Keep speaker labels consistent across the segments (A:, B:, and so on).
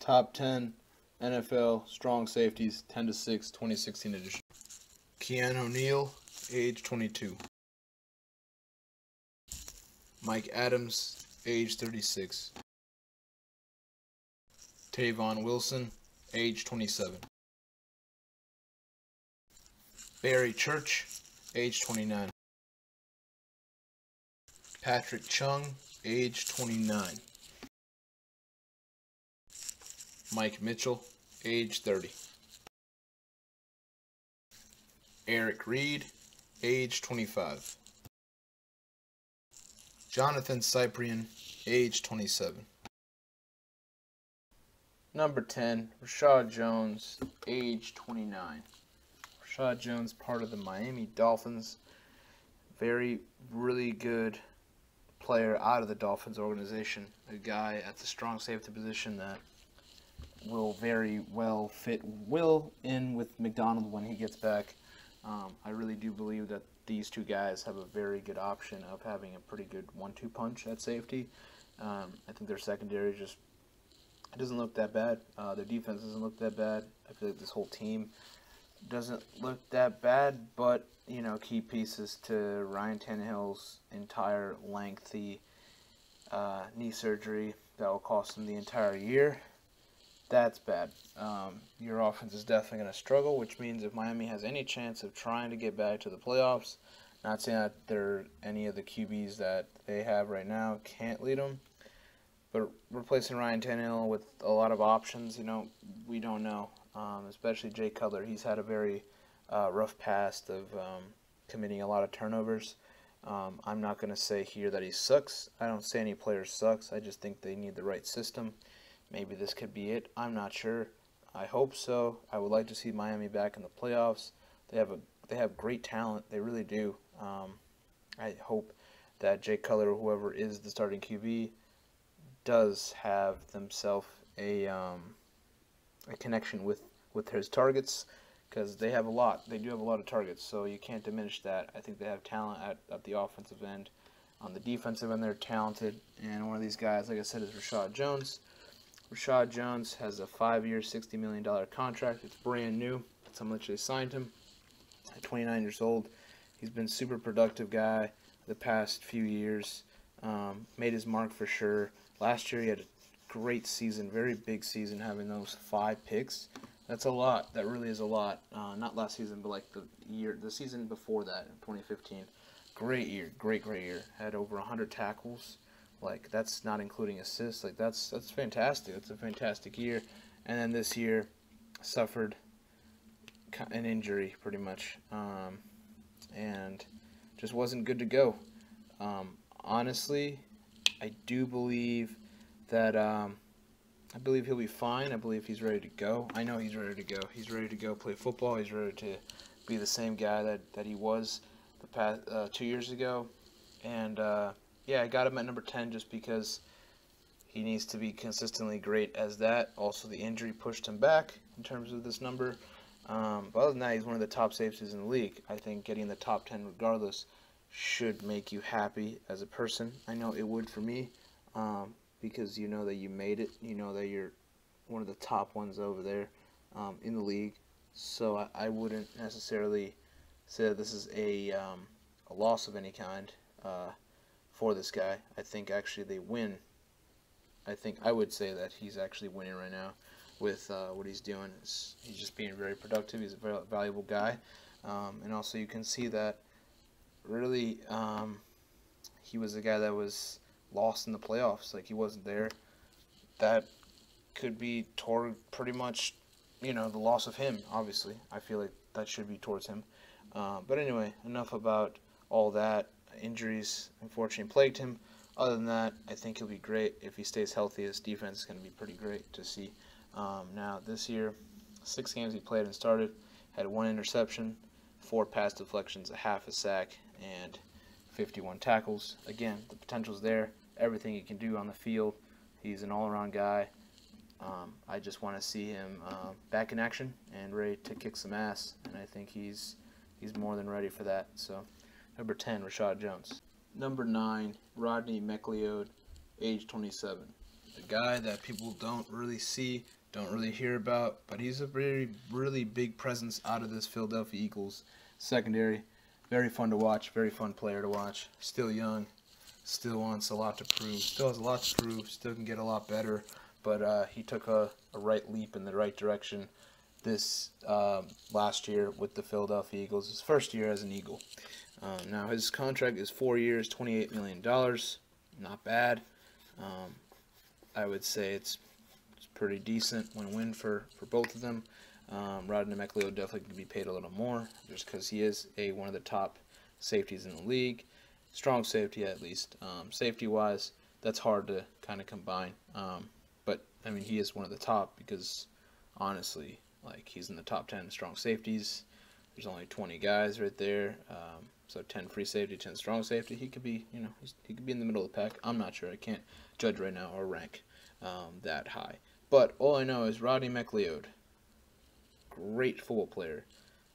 A: Top 10 NFL Strong Safeties 10-6 2016 edition. Keanu Neal, age 22. Mike Adams, age 36. Tavon Wilson, age 27. Barry Church, age 29. Patrick Chung, age 29. Mike Mitchell, age 30. Eric Reed, age 25. Jonathan Cyprian, age 27. Number 10, Rashad Jones, age 29. Rashad Jones, part of the Miami Dolphins. Really good player out of the Dolphins organization. A guy at the strong safety position that will very well fit Will in with McDonald when he gets back. I really do believe that these two guys have a very good option of having a pretty good 1-2 punch at safety. I think their secondary just doesn't look that bad. Their defense doesn't look that bad. I feel like this whole team doesn't look that bad, but key pieces to Ryan Tannehill's entire lengthy knee surgery that will cost him the entire year. That's bad. Your offense is definitely going to struggle, which means if Miami has any chance of trying to get back to the playoffs, not saying that any of the QBs that they have right now can't lead them, but replacing Ryan Tannehill with a lot of options, we don't know. Especially Jay Cutler, he's had a very rough past of committing a lot of turnovers. I'm not going to say here that he sucks. I don't say any player sucks. I just think they need the right system. Maybe this could be it. I'm not sure. I hope so. I would like to see Miami back in the playoffs. They have great talent. They really do. I hope that Jay Cutler or whoever is the starting QB does have themselves a connection with his targets, because they have a lot. They do have a lot of targets, so you can't diminish that. I think they have talent at the offensive end. On the defensive end, they're talented, and one of these guys, like I said, is Rashad Jones. Rashad Jones has a 5-year, $60 million contract. It's brand new. That's how much they signed him. At 29 years old, he's been super productive guy the past few years. Made his mark for sure. Last year he had a great season, very big season, having those 5 picks. That's a lot. That really is a lot. Not last season, but like the season before that, in 2015. Great year, great year. Had over 100 tackles. Like, that's not including assists. Like, that's fantastic. That's a fantastic year. And then this year, suffered an injury, pretty much, and just wasn't good to go. Honestly, I do believe that I believe he'll be fine. I believe he's ready to go. I know he's ready to go. He's ready to go play football. He's ready to be the same guy that he was the past 2 years ago. And yeah, I got him at number 10 just because he needs to be consistently great as that. Also, the injury pushed him back in terms of this number. But other than that, he's one of the top safeties in the league. I think getting the top 10 regardless should make you happy as a person. I know it would for me, because you know that you made it. You know that you're one of the top ones over there in the league. So I wouldn't necessarily say that this is a loss of any kind for this guy. I think actually they win. I would say that he's actually winning right now with what he's doing. He's just being very productive. He's a very valuable guy. And also you can see that really he was a guy that was lost in the playoffs. Like, he wasn't there. That could be toward pretty much, the loss of him, obviously. I feel like that should be towards him. But anyway, enough about all that. Injuries, unfortunately, plagued him. Other than that, I think he'll be great. If he stays healthy, his defense is going to be pretty great to see. Now, this year, 6 games he played and started, had 1 interception, 4 pass deflections, a half a sack, and 51 tackles. Again, the potential's there. Everything he can do on the field. He's an all-around guy. I just want to see him back in action and ready to kick some ass, and I think he's more than ready for that. So, number 10, Rashad Jones. Number 9, Rodney McLeod, age 27. a guy that people don't really see, don't really hear about, but he's a really big presence out of this Philadelphia Eagles secondary. Very fun to watch, very fun player to watch. Still young, still wants a lot to prove, still has a lot to prove, still can get a lot better, but he took a right leap in the right direction this last year with the Philadelphia Eagles, his first year as an Eagle. Now his contract is 4 years, $28 million. Not bad. I would say it's pretty decent win-win for both of them. Rodney McLeod definitely could be paid a little more just because he is one of the top safeties in the league. Strong safety at least. Safety-wise, that's hard to kind of combine. But, I mean, he is one of the top because, honestly, like, he's in the top 10 strong safeties. There's only 20 guys right there. So 10 free safety, 10 strong safety. He could be, he could be in the middle of the pack. I'm not sure. I can't judge right now or rank that high. But all I know is Rodney McLeod, great football player,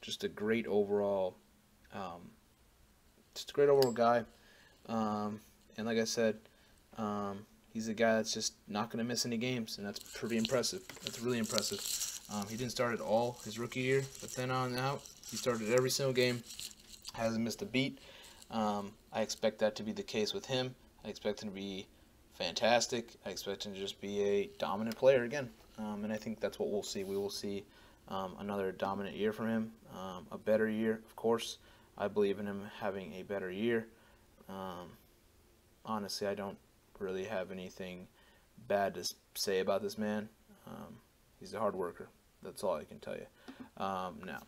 A: just a great overall, guy. And like I said, he's a guy that's just not going to miss any games, and that's pretty impressive. That's really impressive. He didn't start at all his rookie year, but then on out, he started every single game. Hasn't missed a beat. I expect that to be the case with him. I expect him to be fantastic. I expect him to just be a dominant player again. And I think that's what we'll see. We will see another dominant year from him. A better year, of course. I believe in him having a better year. Honestly, I don't really have anything bad to say about this man. He's a hard worker. That's all I can tell you. Now,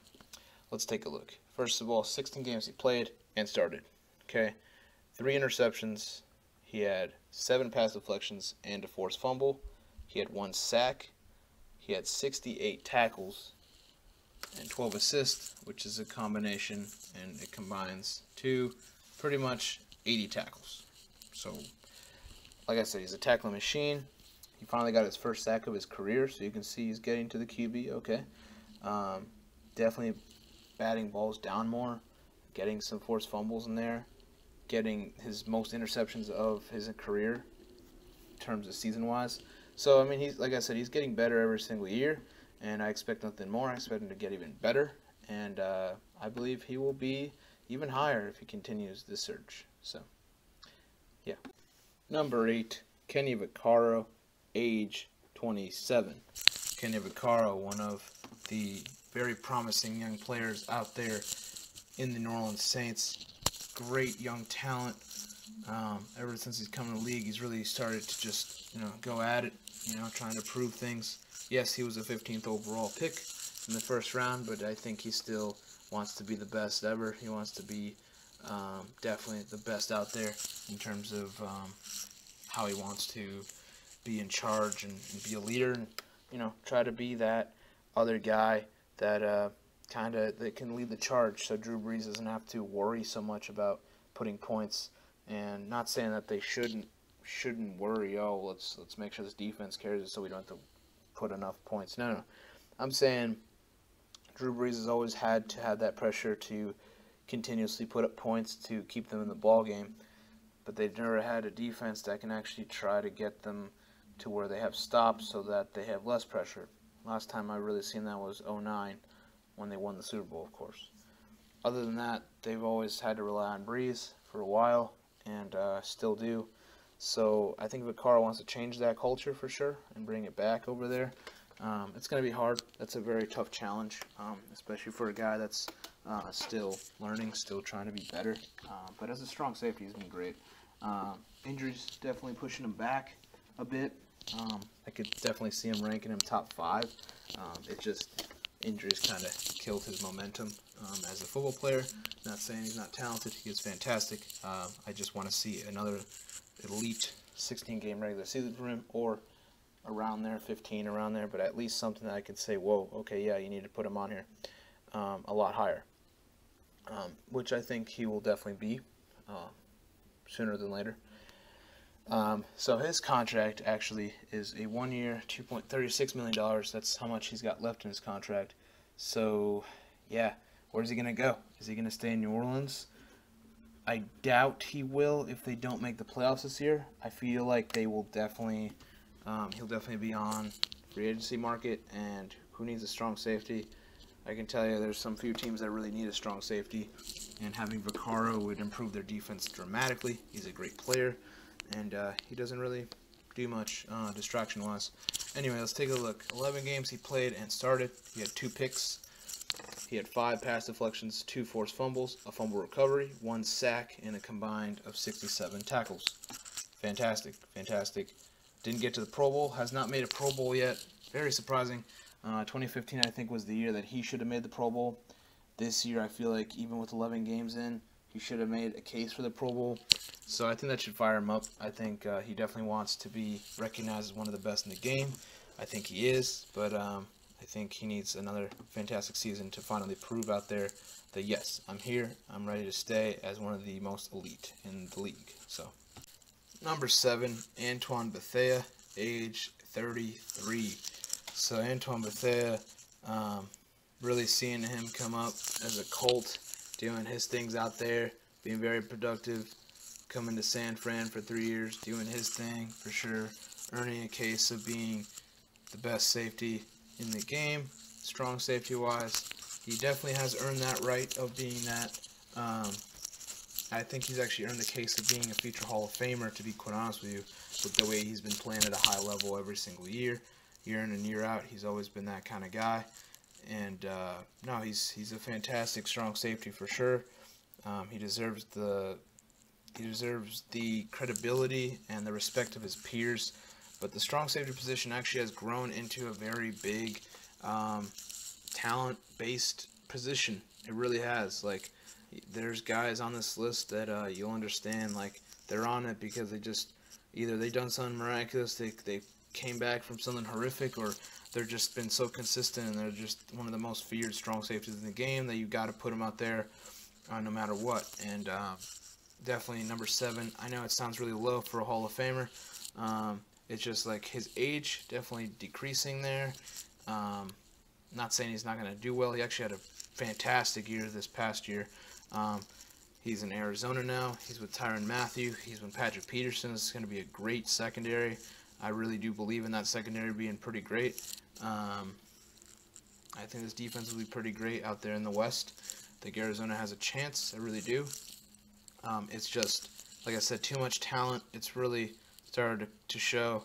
A: let's take a look. First of all, 16 games he played and started. Okay, 3 interceptions. He had 7 pass deflections and a forced fumble. He had 1 sack. He had 68 tackles and 12 assists, which is a combination, and it combines to pretty much 80 tackles. So, like I said, he's a tackling machine. He finally got his first sack of his career, so you can see he's getting to the QB. Okay, definitely batting balls down more, getting some forced fumbles in there, getting his most interceptions of his career in terms of season-wise. So, I mean, he's, like I said, he's getting better every single year, and I expect nothing more. I expect him to get even better, and I believe he will be even higher if he continues this surge. So, yeah. Number 8, Kenny Vaccaro, age 27. Kenny Vaccaro, one of the very promising young players out there in the New Orleans Saints. Great young talent. Ever since he's come in the league, he's really started to just, go at it, trying to prove things. Yes, he was a 15th overall pick in the first round, but I think he still wants to be the best ever. He wants to be definitely the best out there in terms of how he wants to be in charge and be a leader and, try to be that other guy that that can lead the charge, so Drew Brees doesn't have to worry so much about putting points. And not saying that they shouldn't worry. Oh, let's make sure this defense carries it so we don't have to put enough points. No. I'm saying Drew Brees has always had to have that pressure to continuously put up points to keep them in the ball game, but they've never had a defense that can actually try to get them to where they have stops so that they have less pressure. Last time I really seen that was 2009 when they won the Super Bowl, of course. Other than that, they've always had to rely on Brees for a while, and still do. So I think Vaccaro wants to change that culture for sure and bring it back over there. It's going to be hard. That's a very tough challenge, especially for a guy that's still learning, still trying to be better. But as a strong safety, he's been great. Injuries definitely pushing him back a bit. I could definitely see him ranking him top 5. It just, injuries kind of killed his momentum as a football player. Not saying he's not talented. He is fantastic. I just want to see another elite 16-game regular season for him, or around there, 15 around there, but at least something that I could say, whoa, okay, yeah, you need to put him on here a lot higher, which I think he will definitely be sooner than later. So his contract actually is a 1-year, $2.36 million. That's how much he's got left in his contract. So, yeah, where's he going to go? Is he going to stay in New Orleans? I doubt he will if they don't make the playoffs this year. I feel like they will definitely He'll definitely be on free agency market, and who needs a strong safety? I can tell you there's some few teams that really need a strong safety, and having Vaccaro would improve their defense dramatically. He's a great player, and he doesn't really do much distraction-wise. Anyway, let's take a look. 11 games he played and started. He had 2 picks. He had 5 pass deflections, 2 forced fumbles, a fumble recovery, 1 sack, and a combined of 67 tackles. Fantastic, fantastic. Didn't get to the Pro Bowl, has not made a Pro Bowl yet. Very surprising. 2015, I think, was the year that he should have made the Pro Bowl. This year, I feel like even with 11 games in, he should have made a case for the Pro Bowl. So I think that should fire him up. I think he definitely wants to be recognized as one of the best in the game. I think he is, but I think he needs another fantastic season to finally prove out there that, yes, I'm here, I'm ready to stay as one of the most elite in the league. So, number 7, Antoine Bethea, age 33. So Antoine Bethea, really seeing him come up as a Colt, doing his things out there, being very productive, coming to San Fran for 3 years, doing his thing for sure, earning a case of being the best safety in the game, strong safety-wise. He definitely has earned that right of being that. I think he's actually earned the case of being a future Hall of Famer, to be quite honest with you, with the way he's been playing at a high level every single year in and year out. He's always been that kind of guy. And no, he's a fantastic strong safety for sure. He deserves the credibility and the respect of his peers. But the strong safety position actually has grown into a very big talent-based position. It really has. Like, there's guys on this list that you'll understand, like, they're on it because they just either they done something miraculous, they came back from something horrific, or they're just been so consistent and they're just one of the most feared strong safeties in the game that you got to put them out there no matter what. And definitely number 7. I know it sounds really low for a Hall of Famer. It's just like his age definitely decreasing there. Not saying he's not going to do well. He actually had a fantastic year this past year. He's in Arizona now. He's with Tyrann Mathieu. He's with Patrick Peterson. This is going to be a great secondary. I really do believe in that secondary being pretty great. I think this defense will be pretty great out there in the West. I think Arizona has a chance. I really do. It's just, like I said, too much talent. It's really started to show,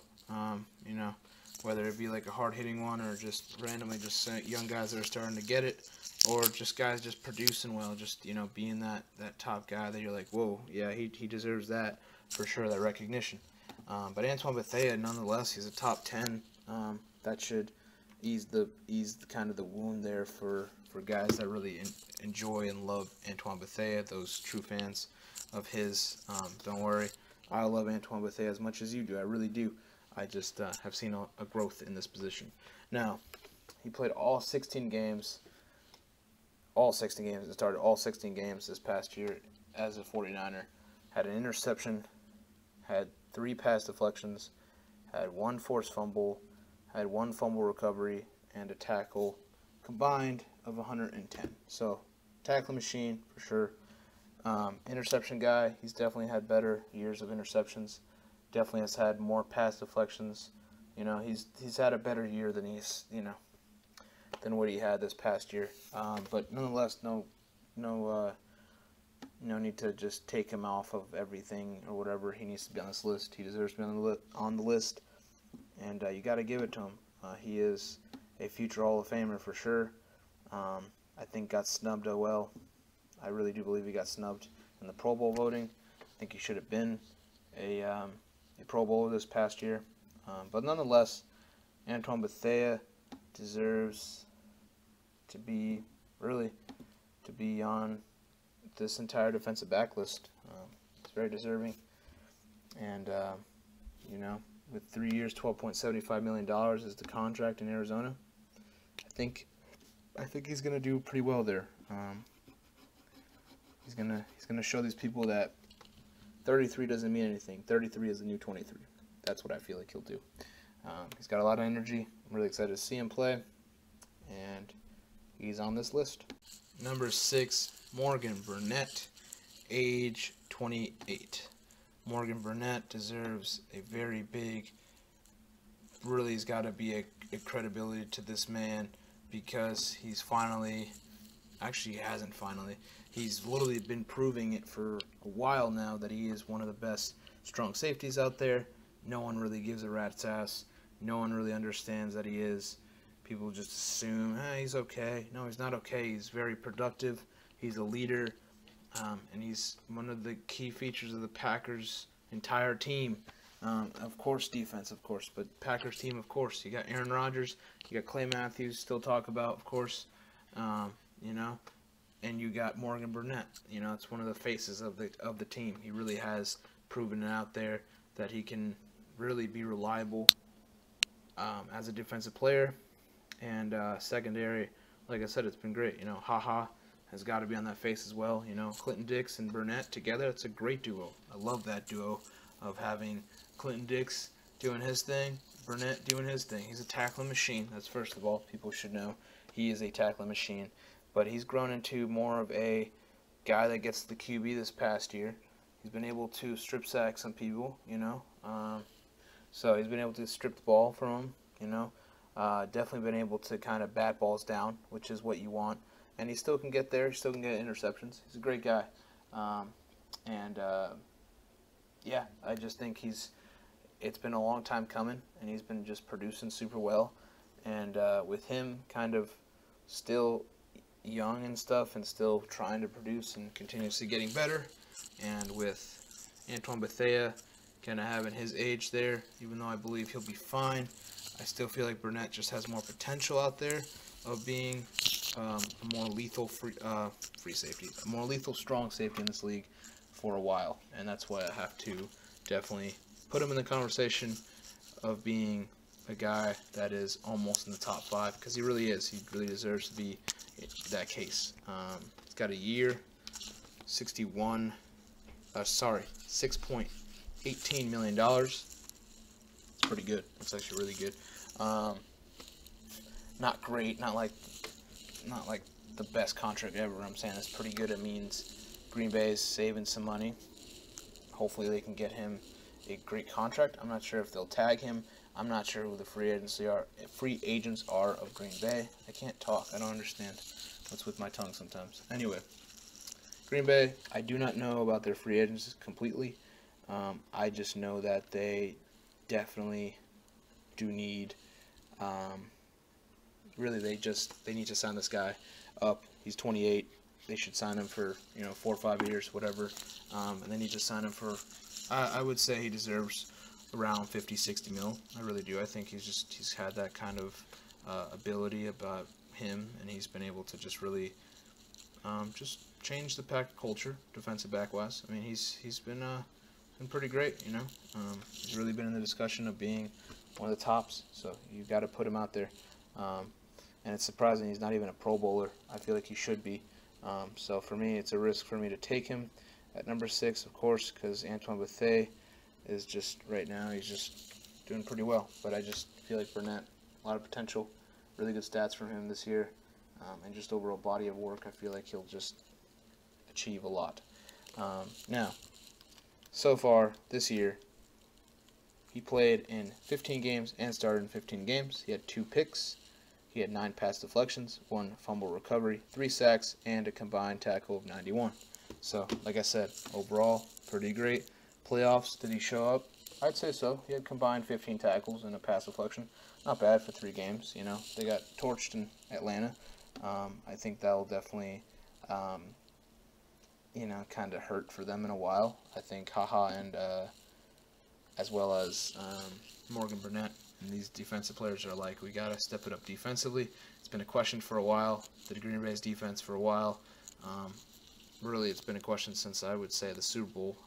A: you know, whether it be like a hard-hitting one or just randomly just young guys that are starting to get it, or just guys just producing well, just, you know, being that top guy that you're like, whoa, yeah, he deserves that for sure, that recognition. But Antoine Bethea, nonetheless, he's a top 10. That should ease the kind of the wound there for guys that really enjoy and love Antoine Bethea, those true fans of his. Don't worry, I love Antoine Bethea as much as you do. I really do. I just have seen a growth in this position. Now, he played all 16 games. It started all 16 games this past year as a 49er. Had an interception, had 3 pass deflections, had 1 forced fumble, had 1 fumble recovery, and a tackle combined of 110. So, tackle machine for sure. Interception guy, he's definitely had better years of interceptions. Definitely has had more pass deflections. You know, he's had a better year than than what he had this past year. But nonetheless, no need to just take him off of everything or whatever. He needs to be on this list. He deserves to be on the list, and you got to give it to him. He is a future Hall of Famer for sure. I think got snubbed well. I really do believe he got snubbed in the Pro Bowl voting. I think he should have been a Pro Bowler this past year. But nonetheless, Antoine Bethea deserves to be on this entire defensive back list. It's very deserving. And, you know, with 3 years, $12.75 million is the contract in Arizona. I think he's going to do pretty well there. He's gonna show these people that 33 doesn't mean anything. 33 is the new 23. That's what I feel like he'll do. He's got a lot of energy. I'm really excited to see him play, and he's on this list. Number 6, Morgan Burnett, age 28. Morgan Burnett deserves a very big really has got to be a credibility to this man, because he's finally, actually he hasn't finally, he's literally been proving it for a while now that he is one of the best strong safeties out there. No one really gives a rat's ass. No one really understands that he is. People just assume, he's okay. No, he's not okay. He's very productive. He's a leader, and he's one of the key features of the Packers' entire team. Of course, defense, of course, but Packers team, of course. You got Aaron Rodgers, you got Clay Matthews, still talk about, of course, you know, and you got Morgan Burnett. You know, it's one of the faces of the team. He really has proven it out there that he can really be reliable as a defensive player. And secondary, like I said, it's been great. You know, has got to be on that face as well. You know, Clinton Dix and Burnett together, it's a great duo. I love that duo of having Clinton Dix doing his thing, Burnett doing his thing. He's a tackling machine. That's first of all, people should know. He is a tackling machine. But he's grown into more of a guy that gets the QB this past year. He's been able to strip sack some people, you know. So he's been able to strip the ball from him, you know. Definitely been able to kind of bat balls down, which is what you want. And he still can get there. He still can get interceptions. He's a great guy. Yeah, I just think it's been a long time coming, and he's been just producing super well. And with him kind of still young and stuff and still trying to produce and continuously getting better, and with Antoine Bethea kind of having his age there, even though I believe he'll be fine, I still feel like Burnett just has more potential out there of being a more lethal free safety, a more lethal strong safety in this league for a while. And that's why I have to definitely put him in the conversation of being a guy that is almost in the top 5, because he really is. He really deserves to be that case. He's got a year, $6.18 million. It's pretty good. It's actually really good. Not great, not like the best contract ever. I'm saying it's pretty good. It means Green Bay is saving some money. Hopefully they can get him a great contract. I'm not sure if they'll tag him. I'm not sure who the free agents are of Green Bay. I can't talk. I don't understand what's with my tongue sometimes. Anyway, Green Bay, I do not know about their free agents completely. I just know that they definitely do need, really they need to sign this guy up. He's 28. They should sign him for 4 or 5 years, whatever. And they need to sign him for, I would say he deserves around 50-60 mil. I really do. I think he's had that kind of ability about him, and he's been able to just really just change the Pack culture, defensive back wise. I mean, he's been pretty great. He's really been in the discussion of being one of the tops. So you got to put him out there. And it's surprising he's not even a Pro Bowler. I feel like he should be. So for me, it's a risk for me to take him at number 6, of course, because Antoine Bethea is just, right now, he's just doing pretty well. But I just feel like Burnett, a lot of potential, really good stats from him this year, and just overall body of work, I feel like he'll just achieve a lot. Now, so far this year, he played in 15 games and started in 15 games. He had 2 picks. He had 9 pass deflections, 1 fumble recovery, 3 sacks, and a combined tackle of 91. So, like I said, overall, pretty great. Playoffs, did he show up? I'd say so. He had combined 15 tackles and a pass deflection. Not bad for 3 games, They got torched in Atlanta. I think that'll definitely, kind of hurt for them in a while. I think and as well as Morgan Burnett and these defensive players are like, we got to step it up defensively. It's been a question for a while, the Green Bay's defense for a while. Really, it's been a question since, I would say, the Super Bowl.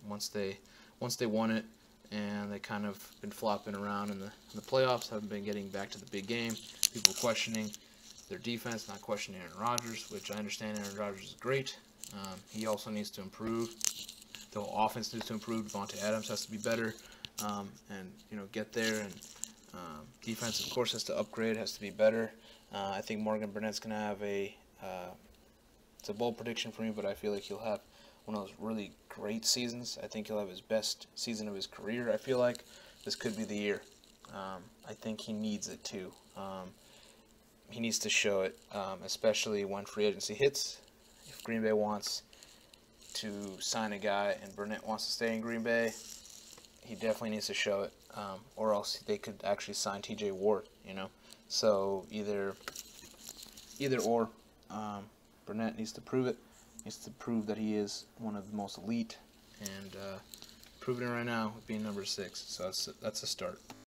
A: Once they won it, and they kind of been flopping around in the playoffs, haven't been getting back to the big game. People questioning their defense, not questioning Aaron Rodgers, which I understand Aaron Rodgers is great. He also needs to improve. The whole offense needs to improve. Devontae Adams has to be better, and get there. And defense, of course, has to upgrade, has to be better. I think Morgan Burnett's gonna have it's a bold prediction for me, but I feel like he'll have one of those really great seasons. I think he'll have his best season of his career. I feel like this could be the year. I think he needs it too. He needs to show it, especially when free agency hits. If Green Bay wants to sign a guy and Burnett wants to stay in Green Bay, he definitely needs to show it, or else they could actually sign T.J. Ward, you know. So either or. Burnett needs to prove it. He needs to prove that he is one of the most elite, and proving it right now with being number 6. So that's a start.